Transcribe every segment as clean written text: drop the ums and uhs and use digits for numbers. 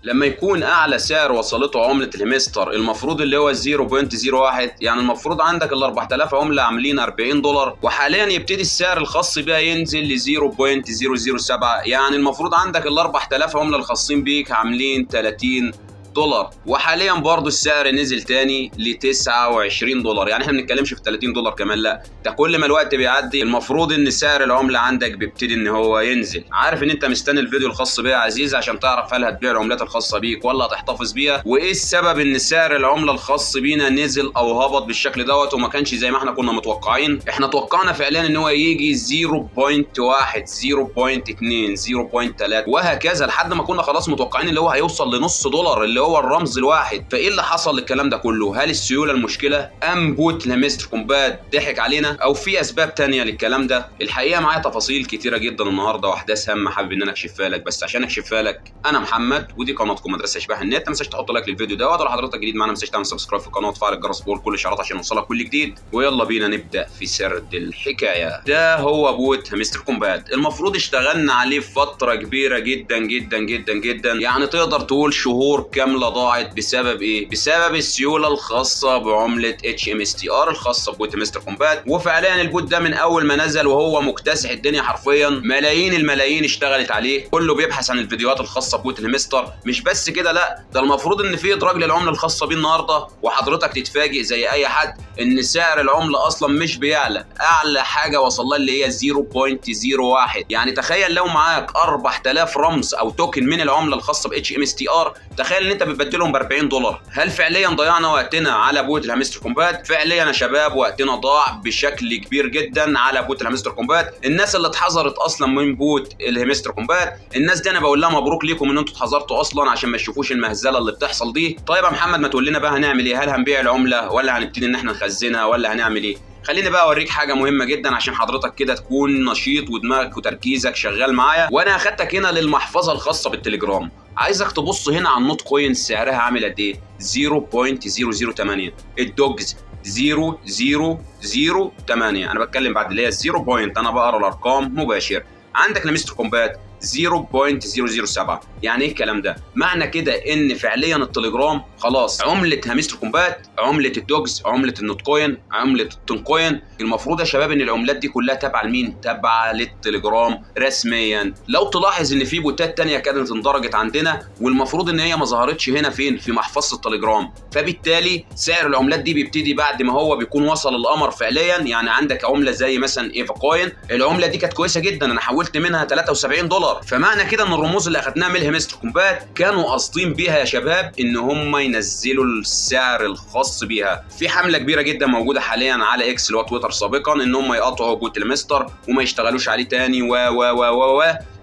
لما يكون اعلى سعر وصلته عمله الهيمستر المفروض اللي هو 0.01، يعني المفروض عندك ال 4000 عمله عاملين 40$، وحاليا يبتدي السعر الخاص بيها ينزل ل 0.007، يعني المفروض عندك ال 4000 عمله الخاصين بيك عاملين $30، وحاليا برضو السعر نزل تاني ل $29، يعني احنا ما بنتكلمش في $30 كمان، لا ده كل ما الوقت بيعدي المفروض ان سعر العمله عندك بيبتدي ان هو ينزل. عارف ان انت مستني الفيديو الخاص بيها يا عزيز عشان تعرف هل هتبيع العملات الخاصه بيك ولا هتحتفظ بيها، وايه السبب ان سعر العمله الخاص بينا نزل او هبط بالشكل دوت وما كانش زي ما احنا كنا متوقعين. احنا توقعنا فعليا ان هو يجي 0.1 0.2 0.3 وهكذا لحد ما كنا خلاص متوقعين اللي هو هيوصل لنص دولار اللي هو الرمز الواحد. فايه اللي حصل للكلام ده كله؟ هل السيوله المشكله ام بوت الهيمستر كومبات ضحك علينا او في اسباب تانية للكلام ده؟ الحقيقه معايا تفاصيل كتيره جدا النهارده واحداث هامه حابب ان انا اكشفها لك، بس عشان اكشفها لك انا محمد ودي قناتكم مدرسه اشباح النت. ما تنساش تحط لايك للفيديو دوت، ولو حضرتك جديد معانا ما تنساش تعمل سبسكرايب في القناه وتفعل الجرس فوق كل الاشعارات عشان يوصلك كل جديد. ويلا بينا نبدا في سرد الحكايه. ده هو بوت هيمستر كومبات، المفروض اشتغلنا عليه فتره كبيره جدا جدا جدا جدا، يعني تقدر تقول شهور كامله ضاعت. بسبب ايه؟ بسبب السيوله الخاصه بعمله HMSTR الخاصه ببوت هيمستر كومبات. وفعليا البوت ده من اول ما نزل وهو مكتسح الدنيا حرفيا، ملايين الملايين اشتغلت عليه، كله بيبحث عن الفيديوهات الخاصه ببوت الهيمستر. مش بس كده، لا ده المفروض ان في ادراج للعمله الخاصه بيه النهارده، وحضرتك تتفاجئ زي اي حد ان سعر العمله اصلا مش بيعلى، اعلى حاجه وصل لها اللي هي 0.01. يعني تخيل لو معاك 4000 رمز او توكن من العمله الخاصه ب HMSTR، تخيل ان انت بتبدلهم ب $40. هل فعليا ضيعنا وقتنا على بوت الهيمستر كومبات؟ فعليا يا شباب وقتنا ضاع بشكل كبير جدا على بوت الهيمستر كومبات. الناس اللي اتحذرت اصلا من بوت الهيمستر كومبات، الناس دي انا بقول لها مبروك ليكم ان انتوا اتحذرتوا اصلا عشان ما تشوفوش المهزله اللي بتحصل دي. طيب يا محمد ما تقول لنا بقى هنعمل ايه؟ هل هنبيع العمله ولا هنبتدي ان احنا نخزنها ولا هنعمل ايه؟ خليني بقى اوريك حاجه مهمه جدا عشان حضرتك كده تكون نشيط ودماغك وتركيزك شغال معايا. وانا اخدتك هنا للمحفظه الخاصه بالتليجرام، عايزك تبص هنا على النوت كوين سعرها عامل قد ايه؟ 0.008. الدوجز 0.008. انا بتكلم بعد اللي هي 0 بوينت، انا بقرا الارقام مباشر. عندك لمستر كومبات 0.007. يعني ايه الكلام ده؟ معنى كده ان فعليا التليجرام خلاص عمله هيمستر كومبات، عمله الدوجز، عمله النوت كوين، عمله التنكوين، المفروض يا شباب ان العملات دي كلها تابعه لمين؟ تابعه للتليجرام رسميا. لو تلاحظ ان في بوتات تانية كانت اندرجت عندنا والمفروض ان هي ما ظهرتش هنا فين؟ في محفظه التليجرام، فبالتالي سعر العملات دي بيبتدي بعد ما هو بيكون وصل القمر فعليا. يعني عندك عمله زي مثلا ايفا كوين، العمله دي كانت كويسه جدا، انا حولت منها $73، فمعنى كده ان الرموز اللي اخدناها من الهيمستر كومبات كانوا قاصدين بيها يا شباب ان هم ينزلوا السعر الخاص بيها. في حمله كبيره جدا موجوده حاليا على اكس اللي هو تويتر سابقا ان هم يقطعوا بوت الهيمستر وما يشتغلوش عليه تاني و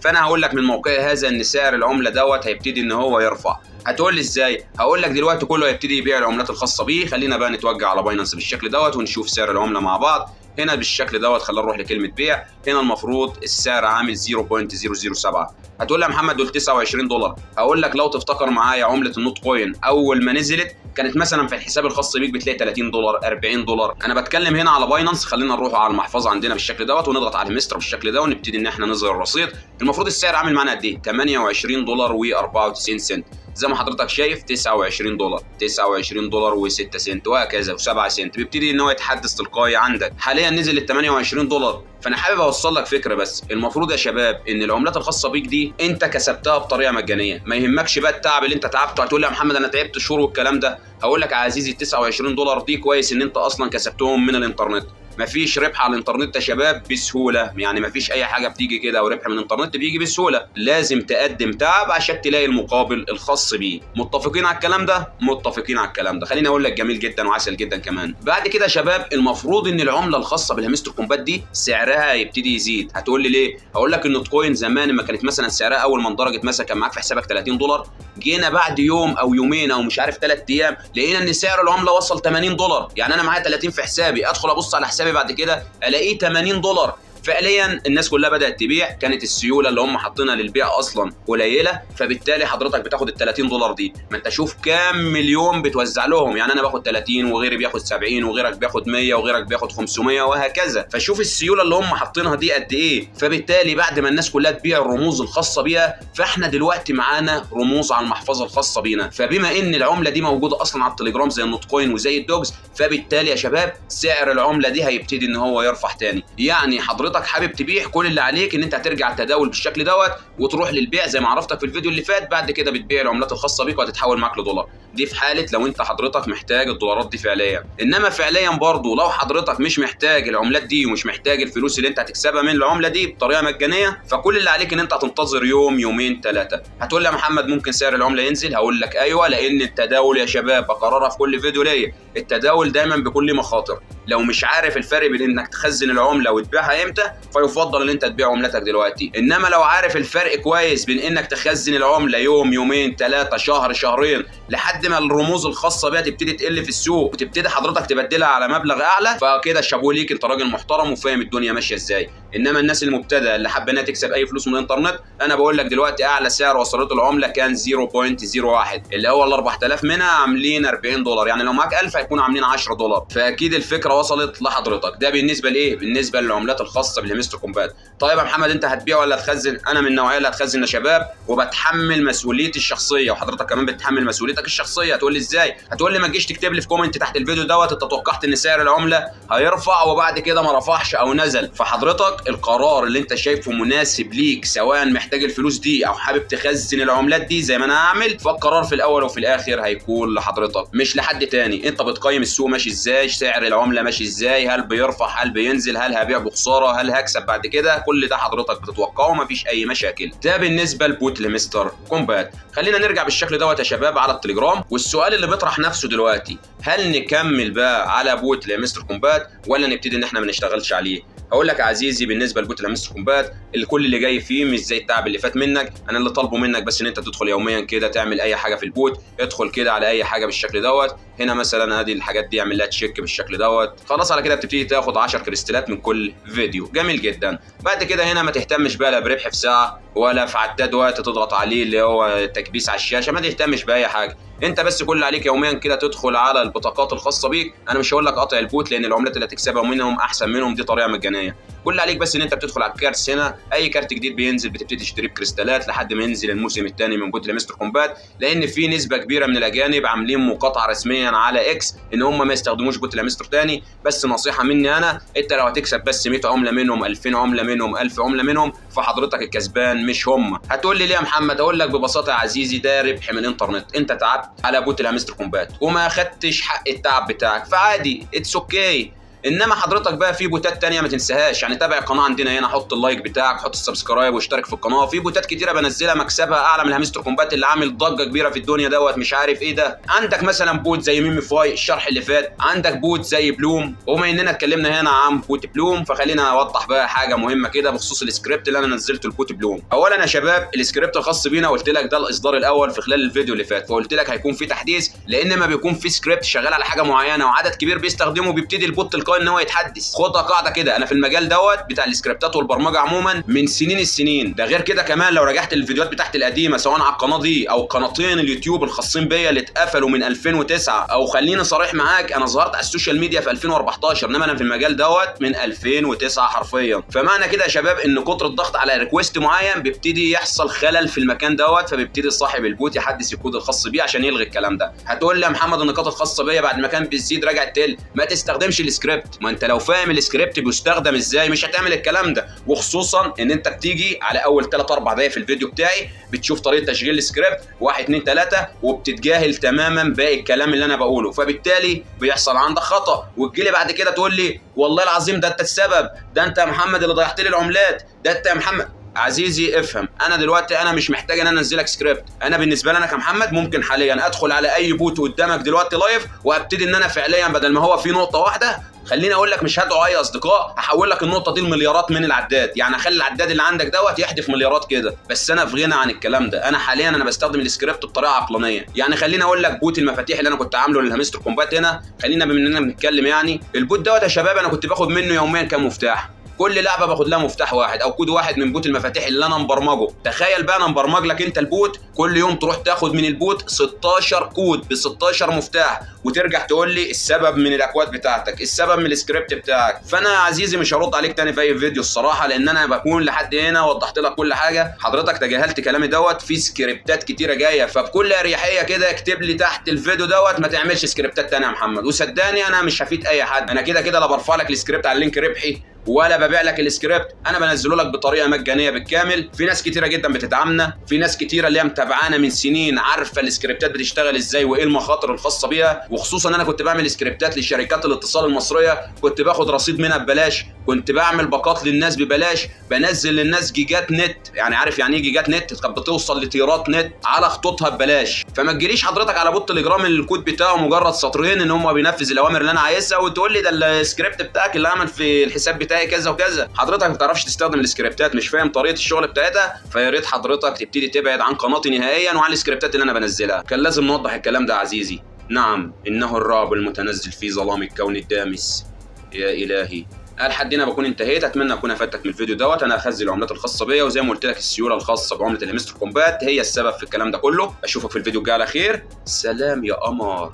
فانا هقول لك من موقعي هذا ان سعر العمله دوت هيبتدي ان هو يرفع. هتقول لي ازاي؟ هقول لك دلوقتي كله هيبتدي يبيع العملات الخاصه بيه. خلينا بقى نتوجه على باينانس بالشكل دوت ونشوف سعر العمله مع بعض. هنا بالشكل دوت خلينا نروح لكلمه بيع. هنا المفروض السعر عامل 0.007. هتقول لي يا محمد دول $29. هقول لك لو تفتكر معايا عمله النوت كوين اول ما نزلت كانت مثلا في الحساب الخاص بيك بتلاقي $30 $40. انا بتكلم هنا على باينانس. خلينا نروح على المحفظه عندنا بالشكل دوت ونضغط على الهيمستر بالشكل ده ونبتدي ان احنا نظهر الرصيد. المفروض السعر عامل معانا قد ايه؟ $28.94. زي ما حضرتك شايف $29 $29.06 وهكذا و7 سنت بيبتدي ان هو يتحدث تلقائي عندك. حاليا نزل ل $28. فانا حابب اوصل لك فكره بس، المفروض يا شباب ان العملات الخاصه بيك دي انت كسبتها بطريقه مجانيه، ما يهمكش بقى التعب اللي انت تعبته. هتقول لي يا محمد انا تعبت شهور والكلام ده، هقول لك يا عزيزي $29 دي كويس ان انت اصلا كسبتهم من الانترنت. مفيش ربح على الانترنت يا شباب بسهوله، يعني مفيش اي حاجه بتيجي كده وربح من الانترنت بيجي بسهوله، لازم تقدم تعب عشان تلاقي المقابل الخاص بيه. متفقين على الكلام ده؟ متفقين على الكلام ده. خليني اقول لك جميل جدا وعسل جدا كمان. بعد كده يا شباب المفروض ان العمله الخاصه بالهيمستر كومبات دي سعرها يبتدي يزيد. هتقول لي ليه؟ هقول لك النوت كوين زمان لما كانت مثلا سعرها اول ما اندرجت مثلا كان معاك في حسابك $30، جينا بعد يوم او يومين او مش عارف 3 ايام لقينا ان سعر العمله وصل $80. يعني انا معايا 30 في حسابي، ادخل ابص على حسابي بعد كده الاقيه $80. فعليا الناس كلها بدات تبيع، كانت السيوله اللي هم حاطينها للبيع اصلا قليله، فبالتالي حضرتك بتاخد ال 30 دولار دي. ما انت شوف كام مليون بتوزع لهم، يعني انا باخد 30 وغيري بياخد 70 وغيرك بياخد 100 وغيرك بياخد 500 وهكذا. فشوف السيوله اللي هم حاطينها دي قد ايه. فبالتالي بعد ما الناس كلها تبيع الرموز الخاصه بيها، فاحنا دلوقتي معانا رموز على المحفظه الخاصه بينا. فبما ان العمله دي موجوده اصلا على التليجرام زي النوت كوين وزي الدوجز، فبالتالي يا شباب سعر العمله دي هيبتدي ان هو يرفع تاني. يعني حضرتك حابب تبيع، كل اللي عليك ان انت هترجع التداول بالشكل دوت وتروح للبيع زي ما عرفتك في الفيديو اللي فات. بعد كده بتبيع العملات الخاصه بيك وهتتحول معاك لدولار. دي في حاله لو انت حضرتك محتاج الدولارات دي فعليا. انما فعليا برضو لو حضرتك مش محتاج العملات دي ومش محتاج الفلوس اللي انت هتكسبها من العمله دي بطريقه مجانيه، فكل اللي عليك ان انت هتنتظر يوم يومين 3. هتقول لي يا محمد ممكن سعر العمله ينزل؟ هقول لك ايوه، لان التداول يا شباب بقررها في كل فيديو ليا، التداول دايما بكل مخاطر. لو مش عارف الفرق بين انك تخزن العمله وتبيعها امتى، فيفضل ان انت تبيع عملتك دلوقتي. انما لو عارف الفرق كويس بين انك تخزن العمله يوم يومين 3 شهر شهرين لحد ما الرموز الخاصه بيها تبتدي تقل في السوق وتبتدي حضرتك تبدلها على مبلغ اعلى، فكده شابوه ليك، انت راجل محترم وفاهم الدنيا ماشيه ازاي. انما الناس المبتدئه اللي حابه انها تكسب اي فلوس من الانترنت، انا بقول لك دلوقتي اعلى سعر وصلته العمله كان 0.01 اللي هو ال 4000 منها عاملين 40 دولار، يعني لو معاك 1000 هيكونوا عاملين 10 دولار. فاكيد الفكره وصلت لحضرتك. ده بالنسبه لايه؟ بالنسبه للعملات الخاصه بالهيمستر كومبات. طيب يا محمد انت هتبيع ولا هتخزن؟ انا من النوعيه اللي هتخزن يا شباب، وبتحمل مسؤوليتي الشخصيه، وحضرتك كمان بتتحمل مسؤوليتك الشخصيه. هتقول لي ازاي؟ هتقول لي ما تجيش تكتب لي في كومنت تحت الفيديو دوت انت توقعت ان سعر العمله هيرفع وبعد كده ما رفعش او نزل. فحضرتك القرار اللي انت شايفه مناسب ليك، سواء محتاج الفلوس دي او حابب تخزن العملات دي زي ما انا هعمل، فالقرار في الاول وفي الاخر هيكون لحضرتك مش لحد تاني. انت بتقيم السوق ماشي ازاي، سعر العمله ماشي ازاي، هل بيرفع هل بينزل، هل هبيع بخساره، هل هكسب بعد كده، كل ده حضرتك بتتوقعه مفيش اي مشاكل. ده بالنسبه لبوت الهيمستر كومبات. خلينا نرجع بالشكل دوت يا شباب على التليجرام، والسؤال اللي بيطرح نفسه دلوقتي، هل نكمل بقى على بوت الهيمستر كومبات ولا نبتدي ان احنا ما نشتغلش عليه؟ هقول لك يا عزيزي بالنسبه لبوت الهيمستر كومبات، الكل اللي جاي فيه مش زي التعب اللي فات منك. انا اللي طالبه منك بس ان انت تدخل يوميا كده تعمل اي حاجه في البوت، ادخل كده على اي حاجه بالشكل دوت. هنا مثلا ادي الحاجات دي اعمل لها تشيك بالشكل دوت. خلاص على كده بتبتدي تاخد 10 كريستالات من كل فيديو، جميل جدا. بعد كده هنا ما تهتمش بقى لا بربح في ساعه ولا في عداد وقت تضغط عليه اللي هو تكبيس على الشاشه، ما تهتمش باي حاجه. انت بس كل اللي عليك يوميا كده تدخل على البطاقات الخاصه بيك. انا مش هقول لك قطع البوت لان العملات اللي هتكسبها منهم احسن منهم، دي طريقه مجانيه. كل اللي عليك بس ان انت بتدخل على الكارت هنا، اي كارت جديد بينزل بتبتدي تشتريه بكريستالات لحد ما ينزل الموسم الثاني من بوت الهيمستر كومبات. لان في نسبه كبيره من الاجانب عاملين مقاطعه رسميا على اكس ان هم ما يستخدموش بوت الهيمستر ثاني. بس نصيحه مني انا، انت لو هتكسب بس 100 عمله منهم، 2000 عمله منهم، 1000 عمله منهم، فحضرتك الكسبان مش هم. هتقول لي ليه يا محمد؟ اقول لك ببساطه يا عزيزي، ده ربح من الانترنت. انت تعبت على بوت الهيمستر كومبات وما اخدتش حق التعب بتاعك، فعادي اتس اوكي. انما حضرتك بقى في بوتات تانية ما تنساهاش، يعني تابع القناه عندنا هنا، حط اللايك بتاعك، حط السبسكرايب واشترك في القناه. في بوتات كتيره بنزلها مكسبها اعلى من الهيمستر كومبات اللي عامل ضجه كبيره في الدنيا دوت مش عارف ايه ده. عندك مثلا بوت زي ميمي فاي الشرح اللي فات، عندك بوت زي بلوم. وبما اننا اتكلمنا هنا عن بوت بلوم فخلينا اوضح بقى حاجه مهمه كده بخصوص السكريبت اللي انا نزلته البوت بلوم. اولا يا شباب السكريبت الخاص بينا قلت لك ده الاصدار الاول في خلال الفيديو اللي فات، فقلت لك هيكون في تحديث، لان ما بيكون في سكريبت شغال على حاجه معينه وعدد كبير بيستخدمه بيبتدي البوت تلقائي ان هو يتحدث. خدها قاعده كده، انا في المجال دوت بتاع السكريبتات والبرمجه عموما من سنين السنين. ده غير كده كمان لو رجعت الفيديوهات بتاعتي القديمه سواء على القناه دي او قناتين اليوتيوب الخاصين بيا اللي اتقفلوا من 2009، او خليني صريح معاك انا ظهرت على السوشيال ميديا في 2014، انما انا في المجال دوت من 2009 حرفيا. فمعنى كده يا شباب ان كتر الضغط على ريكويست معين بيبتدي يحصل خلل في المكان دوت، فبيبتدي صاحب البوت يحدث الكود الخاص بيه عشان يلغي الكلام ده. هتقول لي يا محمد النقاط الخاصه بيا بعد ما كان بتزيد رجعت تقل، ما تستخدمش السكريبت. ما انت لو فاهم السكريبت بيستخدم ازاي مش هتعمل الكلام ده. وخصوصا ان انت بتيجي على اول 3 4 دقايق في الفيديو بتاعي بتشوف طريقه تشغيل السكريبت 1 2 3 وبتتجاهل تماما باقي الكلام اللي انا بقوله، فبالتالي بيحصل عندك خطا وتجيلي بعد كده تقول لي والله العظيم ده انت السبب، ده انت يا محمد اللي ضيعت لي العملات، ده انت يا محمد. عزيزي افهم، انا دلوقتي انا مش محتاج ان انا انزلك سكريبت. انا بالنسبه لي انا كمحمد ممكن حاليا ادخل على اي بوت قدامك دلوقتي لايف وابتدي ان انا فعليا بدل ما هو في نقطه واحده، خليني اقول لك مش هدعو اي اصدقاء، هحول لك النقطه دي لمليارات من العداد، يعني اخلي العداد اللي عندك دوت يحدف مليارات كده. بس انا في غنى عن الكلام ده، انا حاليا انا بستخدم السكريبت بطريقه عقلانيه. يعني خليني اقول لك بوت المفاتيح اللي انا كنت عامله للهيمستر كومبات هنا، خلينا بما اننا بنتكلم يعني البوت دوت يا شباب انا كنت باخد منه يوميا كام مفتاح؟ كل لعبه باخد لها مفتاح واحد او كود واحد من بوت المفاتيح اللي انا مبرمجه. تخيل بقى انا مبرمج لك انت البوت، كل يوم تروح تاخد من البوت 16 كود ب 16 مفتاح، وترجع تقول لي السبب من الاكواد بتاعتك، السبب من السكريبت بتاعك. فانا يا عزيزي مش هرد عليك تاني في اي فيديو الصراحه، لان انا بكون لحد هنا وضحت لك كل حاجه. حضرتك تجاهلت كلامي دوت، في سكريبتات كتيره جايه، فبكل اريحيه كده اكتب لي تحت الفيديو دوت ما تعملش سكريبتات تانية يا محمد، وصدقني انا مش هفيد اي حد. انا كده كده لا برفع لك السكريبت على اللينك ربحي ولا ببيع لك السكريبت، انا بنزله لك بطريقه مجانيه بالكامل. في ناس كتيره جدا بتدعمنا، في ناس كتيره اللي هي متابعانا من سنين عارفه السكريبتات بتشتغل ازاي وايه المخاطر الخاصه بيها. وخصوصا انا كنت بعمل سكريبتات لشركات الاتصال المصريه، كنت باخد رصيد منها ببلاش، كنت بعمل باقات للناس ببلاش، بنزل للناس جيجات نت. يعني عارف يعني ايه جيجات نت؟ كانت بتوصل لتيرات نت على خطوطها ببلاش. فما تجيليش حضرتك على بوت تليجرام الكود بتاعه مجرد سطرين ان هم بينفذ الاوامر اللي انا عايزها وتقول لي ده السكريبت بتاعك اللي عمل في الحساب بتاعي كذا وكذا. حضرتك ما بتعرفش تستخدم السكريبتات، مش فاهم طريقه الشغل بتاعتها، فيا ريت حضرتك تبتدي تبعد عن قناتي نهائيا وعن السكريبتات اللي انا بنزلها. كان لازم نوضح الكلام ده يا عزيزي. نعم، انه الرعب المتنزل في ظلام الكون الدامس. يا الهي، لحد هنا بكون انتهيت. اتمنى اكون افدتك من الفيديو دوت. انا هخزن العملات الخاصه بيا، وزي ما قلت لك السيوله الخاصه بعمله الهيمستر كومبات هي السبب في الكلام ده كله. اشوفك في الفيديو الجاي على خير. سلام يا قمر.